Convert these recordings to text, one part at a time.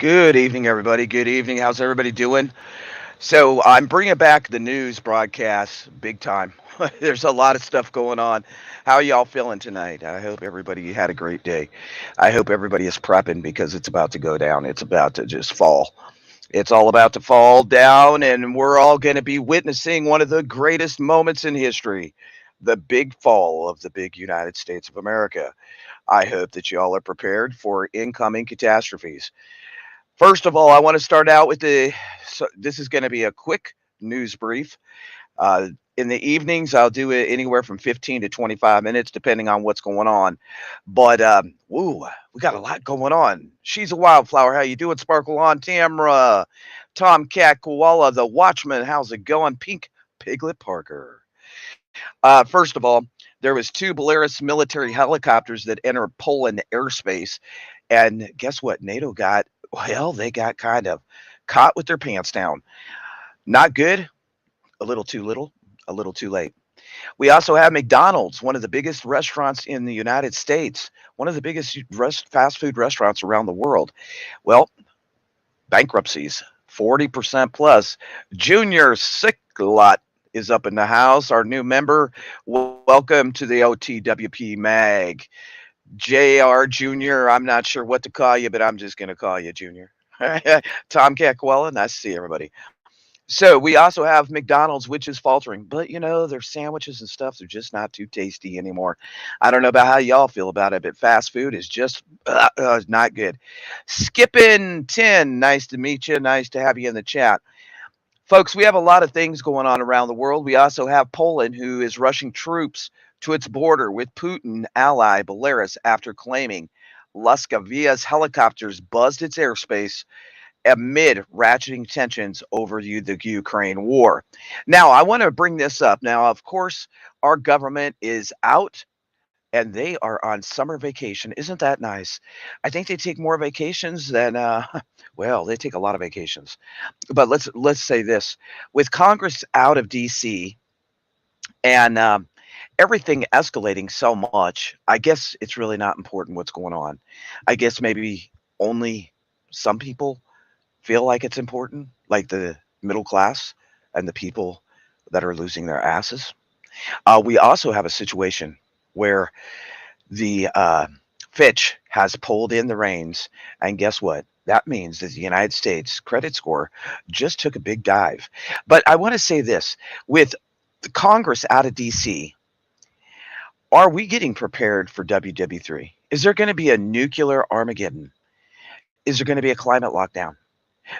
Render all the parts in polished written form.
Good evening, everybody. Good evening. How's everybody doing? So, I'm bringing back the news broadcast big time. There's a lot of stuff going on. How are y'all feeling tonight? I hope everybody had a great day. I hope everybody is prepping because it's about to go down. It's about to just fall. It's all about to fall down, and we're all going to be witnessing one of the greatest moments in history, the big fall of the big United States of America. I hope that y'all are prepared for incoming catastrophes. First of all, I want to start out with this is going to be a quick news brief. In the evenings, I'll do it anywhere from 15 to 25 minutes, depending on what's going on. But woo, we got a lot going on. She's a wildflower. How you doing, Sparkle on Tamra? Tomcat Koala, the Watchman. How's it going? Pink Piglet Parker. First of all, there was two Belarus military helicopters that entered Poland airspace, and guess what? NATO got well. They got kind of caught with their pants down. Not good. A little too little. A little too late. We also have McDonald's, one of the biggest restaurants in the United States, one of the biggest fast food restaurants around the world. Well, bankruptcies, 40% plus. Junior Sicklot is up in the house, our new member. Welcome to the OTWP Mag. JR Junior, I'm not sure what to call you, but I'm just going to call you Junior. Tomcat Koala, nice to see everybody. So we also have McDonald's, which is faltering, but their sandwiches and stuff, they're just not too tasty anymore. I don't know about how y'all feel about it, but fast food is just not good. Skipping 10, nice to meet you. Nice to have you in the chat. Folks, we have a lot of things going on around the world. We also have Poland, who is rushing troops to its border with Putin ally Belarus after claiming Laskavia's helicopters buzzed its airspace amid ratcheting tensions over the Ukraine war. Now, I want to bring this up. Now, of course, our government is out and they are on summer vacation. Isn't that nice? I think they take more vacations than well, they take a lot of vacations. But let's say this. With Congress out of DC and everything escalating so much, I guess it's really not important what's going on. I guess maybe only some people feel like it's important, like the middle class and the people that are losing their asses. We also have a situation where the Fitch has pulled in the reins, and guess what? That means that the United States credit score just took a big dive. But I want to say this with the Congress out of DC, are we getting prepared for WW3? Is there going to be a nuclear Armageddon? Is there going to be a climate lockdown?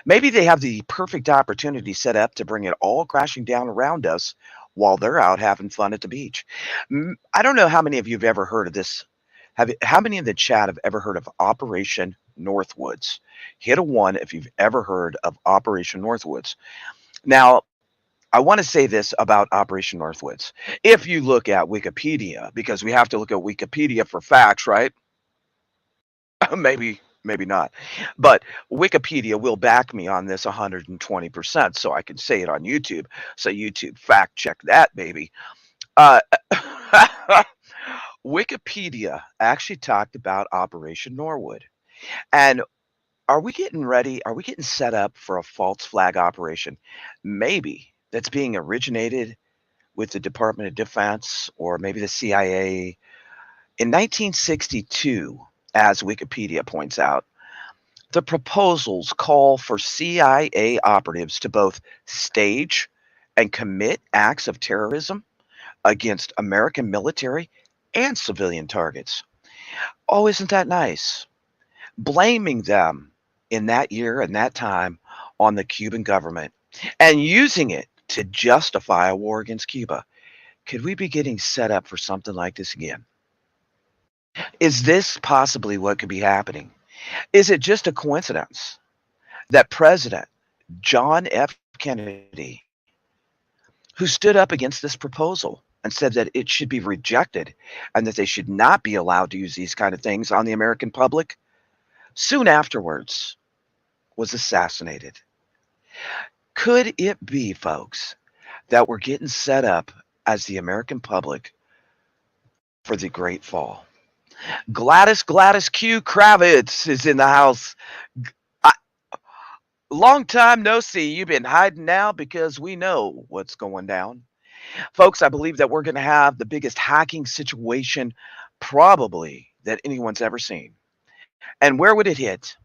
Maybe they have the perfect opportunity set up to bring it all crashing down around us while they're out having fun at the beach. I don't know how many of you have ever heard of this. How many in the chat have ever heard of Operation Northwoods? Hit a one if you've ever heard of Operation Northwoods. Now, I want to say this about Operation Northwoods. If you look at Wikipedia, because we have to look at Wikipedia for facts, right? Maybe not. But Wikipedia will back me on this 120%, so I can say it on YouTube. So YouTube fact check that, baby. Uh, Wikipedia actually talked about Operation Norwood. And are we getting ready? Are we getting set up for a false flag operation? Maybe that's being originated with the Department of Defense or maybe the CIA. In 1962, as Wikipedia points out, the proposals call for CIA operatives to both stage and commit acts of terrorism against American military and civilian targets. Oh, isn't that nice? Blaming them in that year and that time on the Cuban government and using it to justify a war against Cuba. Could we be getting set up for something like this again? Is this possibly what could be happening? Is it just a coincidence that President John F. Kennedy, who stood up against this proposal and said that it should be rejected and that they should not be allowed to use these kind of things on the American public, soon afterwards was assassinated? Could it be, folks, that we're getting set up as the American public for the Great Fall? Gladys Q Kravitz is in the house. Long time no see. You've been hiding now because we know what's going down. Folks, I believe that we're going to have the biggest hacking situation probably that anyone's ever seen. And where would it hit?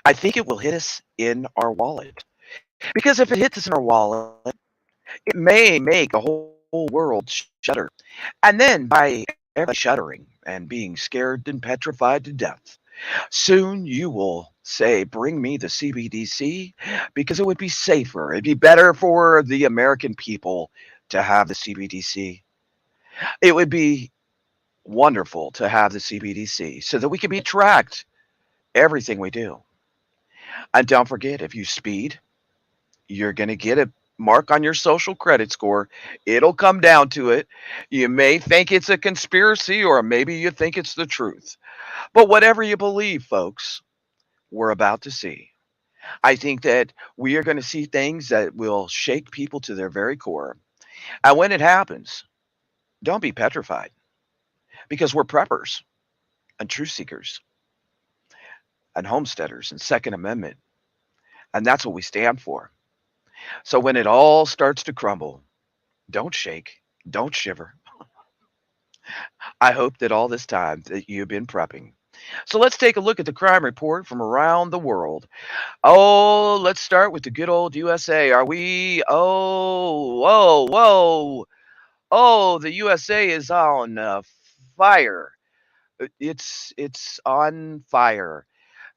I think it will hit us in our wallet. Because if it hits us in our wallet, it may make the whole world shudder. And then by everybody shuddering and being scared and petrified to death, soon you will say, bring me the CBDC because it would be safer. It'd be better for the American people to have the CBDC. It would be wonderful to have the CBDC so that we can be tracked everything we do. And don't forget, if you speed, you're going to get a mark on your social credit score. It'll come down to it. You may think it's a conspiracy or maybe you think it's the truth. But whatever you believe, folks, we're about to see. I think that we are going to see things that will shake people to their very core. And when it happens, don't be petrified because we're preppers and truth seekers and homesteaders and Second Amendment. And that's what we stand for. So when it all starts to crumble, don't shake, don't shiver. I hope that all this time that you've been prepping. So let's take a look at the crime report from around the world. Oh, let's start with the good old USA. Are we? Oh, whoa, whoa. Oh, the USA is on fire. It's on fire.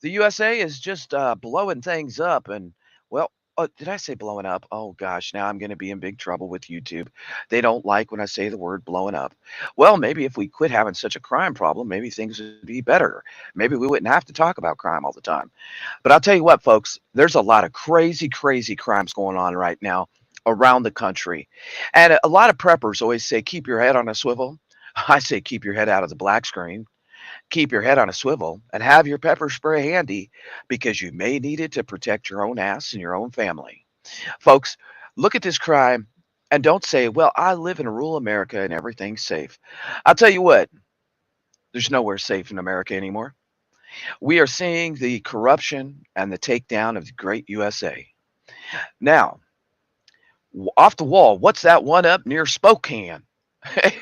The USA is just blowing things up, and well, did I say blowing up? Oh gosh, now I'm going to be in big trouble with YouTube. They don't like when I say the word blowing up. Well, maybe if we quit having such a crime problem, maybe things would be better. Maybe we wouldn't have to talk about crime all the time. But I'll tell you what, folks, there's a lot of crazy, crazy crimes going on right now around the country. And a lot of preppers always say, keep your head on a swivel. I say, keep your head out of the black screen, keep your head on a swivel, and have your pepper spray handy because you may need it to protect your own ass and your own family. Folks, look at this crime and don't say, well, I live in rural America and everything's safe. I'll tell you what, there's nowhere safe in America anymore. We are seeing the corruption and the takedown of the great USA. Now, off the wall, what's that one up near Spokane?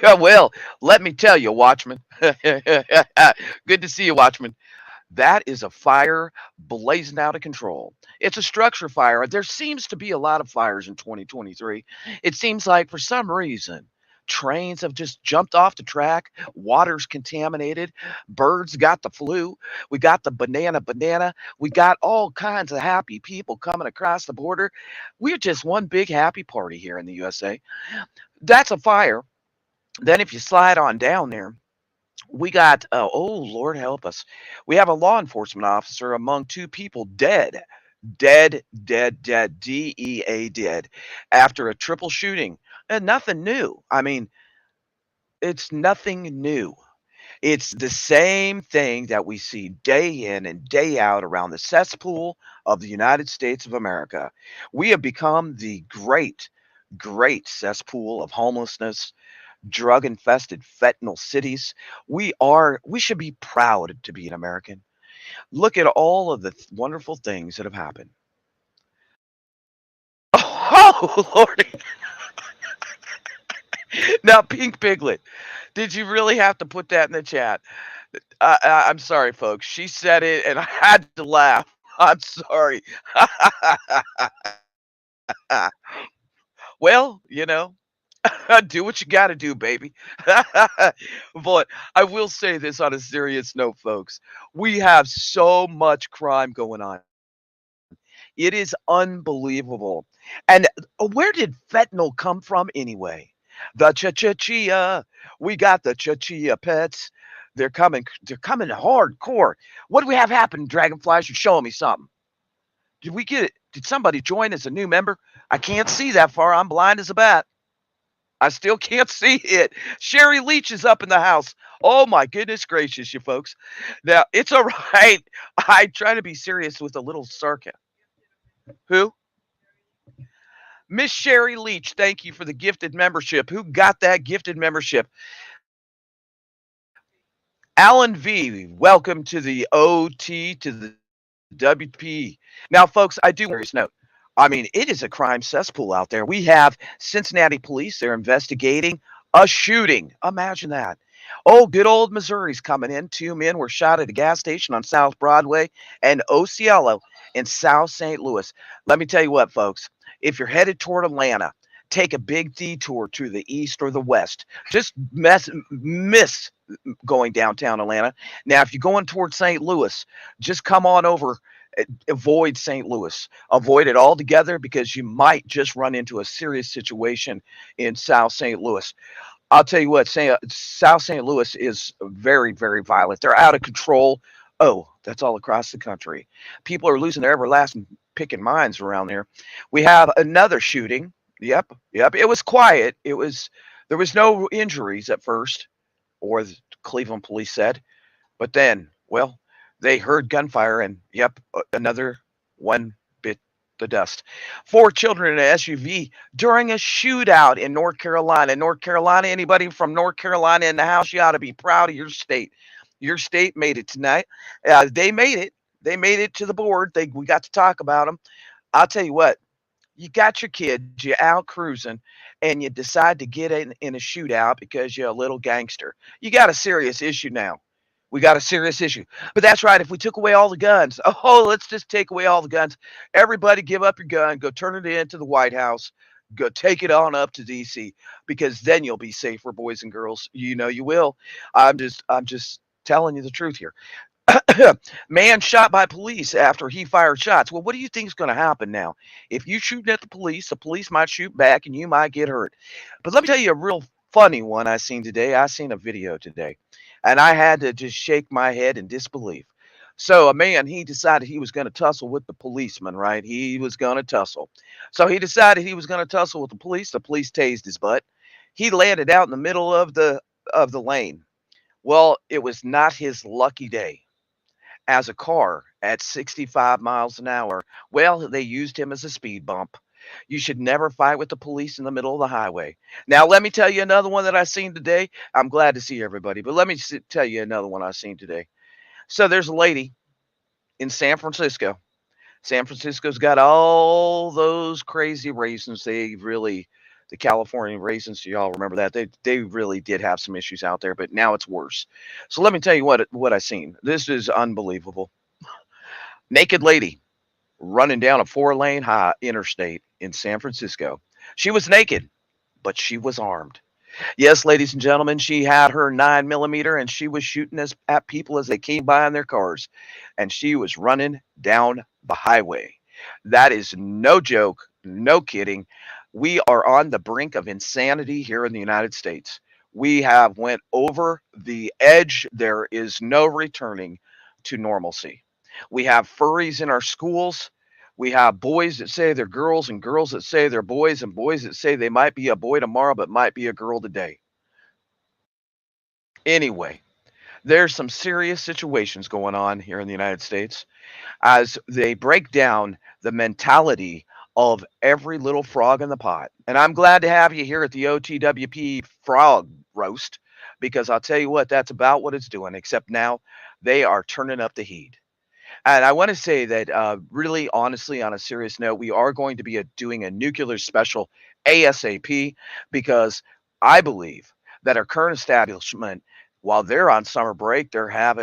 Well, let me tell you, Watchman. Good to see you, Watchman. That is a fire blazing out of control. It's a structure fire. There seems to be a lot of fires in 2023. It seems like for some reason, trains have just jumped off the track, water's contaminated, birds got the flu, we got the banana, we got all kinds of happy people coming across the border. We're just one big happy party here in the USA. That's a fire. Then if you slide on down there, we got, oh, Lord help us. We have a law enforcement officer among two people dead, dead, DEA dead, after a triple shooting. And nothing new. I mean, it's nothing new. It's the same thing that we see day in and day out around the cesspool of the United States of America. We have become the great cesspool of homelessness, drug infested fentanyl cities. We should be proud to be an American. Look at all of the wonderful things that have happened. Oh, Lordy. Now, Pink Piglet, did you really have to put that in the chat? I'm sorry, folks. She said it and I had to laugh. I'm sorry. Well, do what you got to do, baby. But I will say this on a serious note, folks. We have so much crime going on. It is unbelievable. And where did fentanyl come from anyway? The cha-cha-chia. We got the cha-chia pets. They're coming hardcore. What do we have happen, Dragonflies? You're showing me something. Did we get it? Did somebody join as a new member? I can't see that far. I'm blind as a bat. I still can't see it. Sherry Leach is up in the house. Oh my goodness gracious, you folks. Now, it's all right. I try to be serious with a little sarcasm. Who? Miss Sherry Leach, thank you for the gifted membership. Who got that gifted membership? Alan V, welcome to the OT, to the WP. Now, folks, I do want to note. I mean, it is a crime cesspool out there. We have Cincinnati police. They're investigating a shooting. Imagine that. Oh, good old Missouri's coming in. Two men were shot at a gas station on South Broadway and Osceola in South St. Louis. Let me tell you what, folks. If you're headed toward Atlanta, take a big detour to the east or the west. Just miss going downtown Atlanta. Now, if you're going towards St. Louis, just come on over. Avoid St. Louis. Avoid it altogether because you might just run into a serious situation in South St. Louis. I'll tell you what, South St. Louis is very, very violent. They're out of control. Oh, that's all across the country. People are losing their everlasting picking minds around there. We have another shooting. Yep. It was quiet. There was no injuries at first, or the Cleveland police said. But then, well, they heard gunfire and, yep, another one bit the dust. Four children in an SUV during a shootout in North Carolina. North Carolina, anybody from North Carolina in the house, you ought to be proud of your state. Your state made it tonight. They made it. They made it to the board. We got to talk about them. I'll tell you what, you got your kids, you're out cruising, and you decide to get in a shootout because you're a little gangster. You got a serious issue now. We got a serious issue. But that's right. If we took away all the guns, oh, let's just take away all the guns. Everybody give up your gun, go turn it into the White House, go take it on up to DC because then you'll be safer, boys and girls. You know you will. I'm just telling you the truth here. Man shot by police after he fired shots. Well, what do you think is going to happen now? If you shooting at the police might shoot back and you might get hurt. But let me tell you a real funny one I seen today. I seen a video today, and I had to just shake my head in disbelief. So a man, he decided he was going to tussle with the policeman, right? He was going to tussle. So he decided he was going to tussle with the police. The police tased his butt. He landed out in the middle of the lane. Well, it was not his lucky day as a car at 65 miles an hour. Well, they used him as a speed bump. You should never fight with the police in the middle of the highway. Now, let me tell you another one that I seen today. I'm glad to see everybody, but let me tell you another one I seen today. So there's a lady in San Francisco. San Francisco's got all those crazy raisins. The California raisins, y'all remember that? They really did have some issues out there, but now it's worse. So let me tell you what I seen. This is unbelievable. Naked lady running down a four-lane high interstate in San Francisco. She was naked, but she was armed. Yes, ladies and gentlemen, she had her 9 millimeter and she was shooting at people as they came by in their cars. And she was running down the highway. That is no joke, no kidding. We are on the brink of insanity here in the United States. We have went over the edge. There is no returning to normalcy. We have furries in our schools. We have boys that say they're girls and girls that say they're boys and boys that say they might be a boy tomorrow but might be a girl today. Anyway, there's some serious situations going on here in the United States as they break down the mentality of every little frog in the pot. And I'm glad to have you here at the OTWP Frog Roast because I'll tell you what, that's about what it's doing, except now they are turning up the heat. And I want to say that, really, honestly, on a serious note, we are going to be doing a nuclear special ASAP because I believe that our current establishment, while they're on summer break, they're at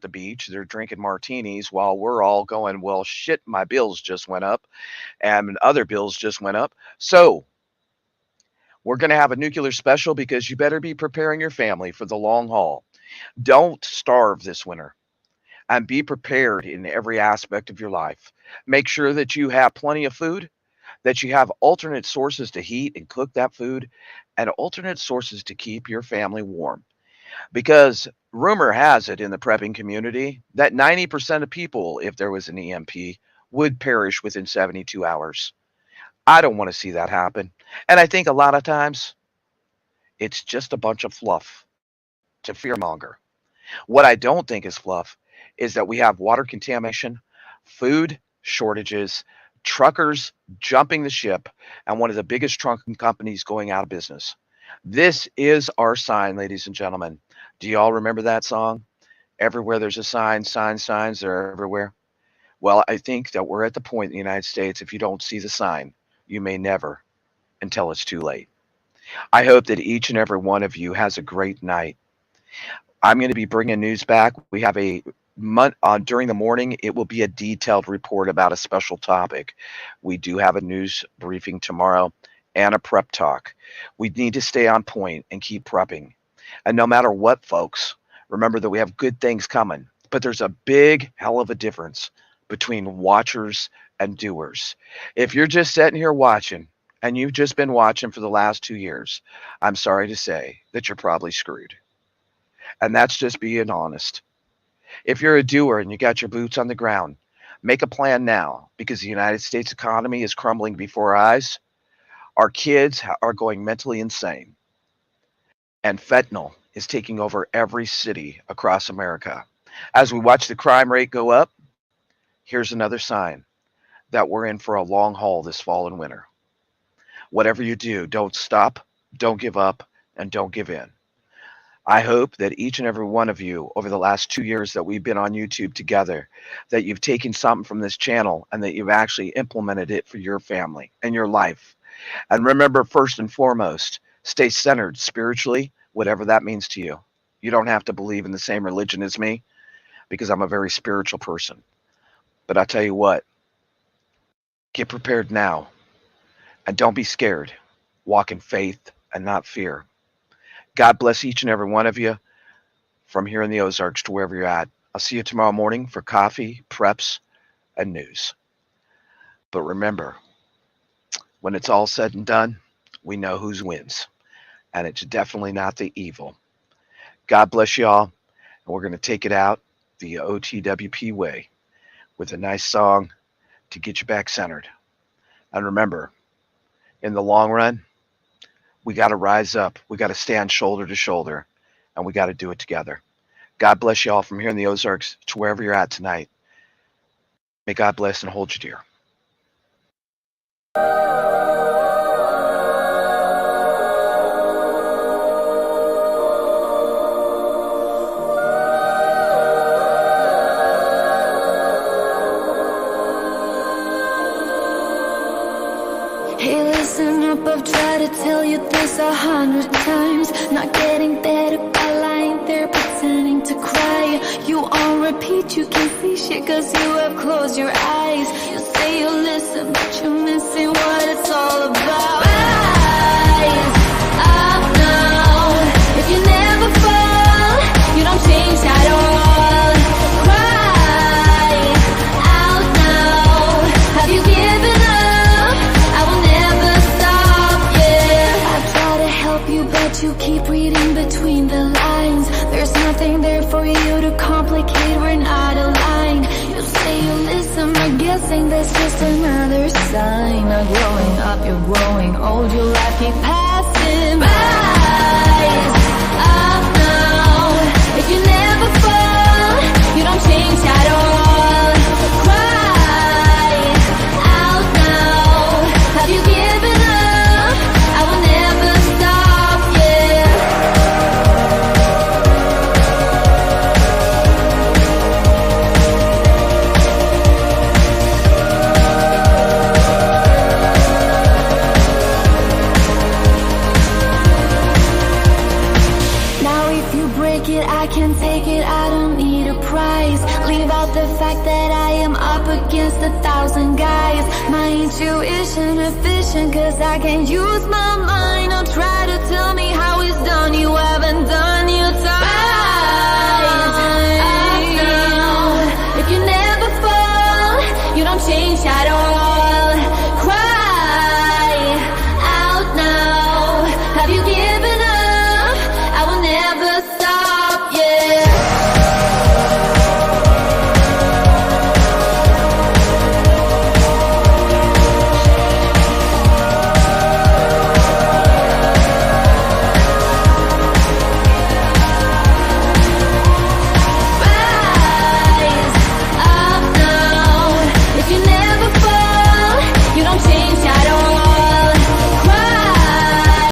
the beach, they're drinking martinis while we're all going, well, shit, my bills just went up and other bills just went up. So we're going to have a nuclear special because you better be preparing your family for the long haul. Don't starve this winter and be prepared in every aspect of your life. Make sure that you have plenty of food, that you have alternate sources to heat and cook that food, and alternate sources to keep your family warm. Because rumor has it in the prepping community that 90% of people, if there was an EMP, would perish within 72 hours. I don't want to see that happen. And I think a lot of times it's just a bunch of fluff to fearmonger. What I don't think is fluff is that we have water contamination, food shortages, truckers jumping the ship, and one of the biggest trucking companies going out of business. This is our sign, ladies and gentlemen. Do y'all remember that song? Everywhere there's a sign, signs, signs are everywhere. Well, I think that we're at the point in the United States, if you don't see the sign, you may never until it's too late. I hope that each and every one of you has a great night. I'm going to be bringing news back. We have a month during the morning. It will be a detailed report about a special topic. We do have a news briefing tomorrow and a prep talk. We need to stay on point and keep prepping. And no matter what, folks, remember that we have good things coming. But there's a big hell of a difference between watchers and doers. If you're just sitting here watching, and you've just been watching for the last 2 years, I'm sorry to say that you're probably screwed. And that's just being honest. If you're a doer and you got your boots on the ground, make a plan now, because the United States economy is crumbling before our eyes. Our kids are going mentally insane. And fentanyl is taking over every city across America. As we watch the crime rate go up, here's another sign that we're in for a long haul this fall and winter. Whatever you do, don't stop, don't give up, and don't give in. I hope that each and every one of you over the last 2 years that we've been on YouTube together, that you've taken something from this channel and that you've actually implemented it for your family and your life. And remember, first and foremost, stay centered spiritually, whatever that means to you. You don't have to believe in the same religion as me, because I'm a very spiritual person. But I tell you what, get prepared now. And don't be scared. Walk in faith and not fear. God bless each and every one of you from here in the Ozarks to wherever you're at. I'll see you tomorrow morning for coffee, preps, and news. But remember, when it's all said and done, we know who wins. And it's definitely not the evil. God bless you all. And we're going to take it out the OTWP way with a nice song to get you back centered. And remember, in the long run, we got to rise up. We got to stand shoulder to shoulder, and we got to do it together. God bless you all from here in the Ozarks to wherever you're at tonight. May God bless and hold you dear. Hey, listen up, I've tried to tell you this 100 times. Not getting better by lying there pretending to cry. You on repeat, you can't see shit cause you have closed your eyes. You say you listen, but you're missing what it's all about. Rise up now. If you never fall, you don't change at all. Cry out now. Have you given up? I will never stop, yeah. I try to help you, but you keep reading between the lines. There's nothing there for you to complicate, we're not aligned. You say you listen, but guessing that's just another sign. Not growing up, you're growing old, your life keep passing by. Rise up now. If you never fall, you don't change at all. Cry out now. Have you given up? I will never stop, yeah. Now if you break it, I can take it, I don't need a prize. Leave out the fact that I am up against 1,000 guys. My intuition efficient cause I can use my mind. Don't try to tell me how it's done, you haven't done your time.